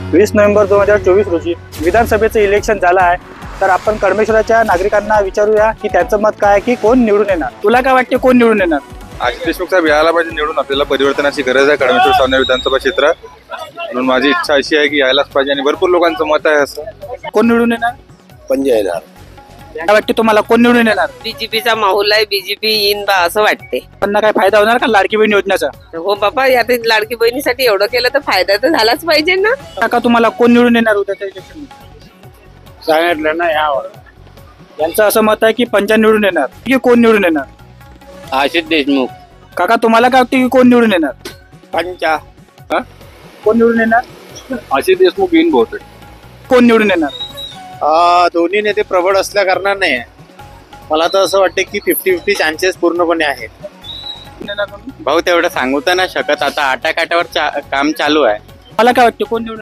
20 November 2024 रोजी विधानसभेचं election झालं आहे. तर आपण कडमेश्वराच्या नागरिकांना विचारूया की त्यांचं मत काय आहे, की कोण निवडून येणार. तुला काय वाटते, कोण निवडून येणार? आशिष देशमुख साहेब यायला पाहिजे निवडून. आपल्याला परिवर्तनाची गरज आहे कडमेश्वर सावनेर विधानसभा क्षेत्र. म्हणून माझी इच्छा अशी आहे की यायलाच पाहिजे आणि भरपूर लोकांचं मत आहे असं. कोण निवडून येणार? पंजा येणार. काय वाटते तुम्हाला, कोण निवडून येणार? बीजेपीचा माहोल आहे, बीजेपी येईन बा असं वाटते. त्यांना काय फायदा होणार का लाडकी बहीण योजनेचा? हो बाबा, यात लाडकी बहिणीसाठी एवढं केलं तर फायदा तर झालाच पाहिजे ना. काका तुम्हाला कोण निवडून येणार उद्याच्या इलेक्शन? सांगितलं ना यावर. यांचं असं मत आहे की पंजा निवडून येणार, की कोण निवडून येणार? आशिष देशमुख. काका तुम्हाला काय वाटते की कोण निवडून येणार? पंचा. कोण निवडून येणार? आशिष देशमुख येईन बहुतेक. कोण निवडून येणार? दोन्ही नेते प्रबळ असल्या कारणाने मला तर असं वाटतं की 50-50 चान्सेस पूर्णपणे आहेत. येणार म्हणून? भाऊ तेवढं सांगू तर नाही शकत, आता आटाकाटावर काम चालू आहे. मला काय वाटते, कोण निवडून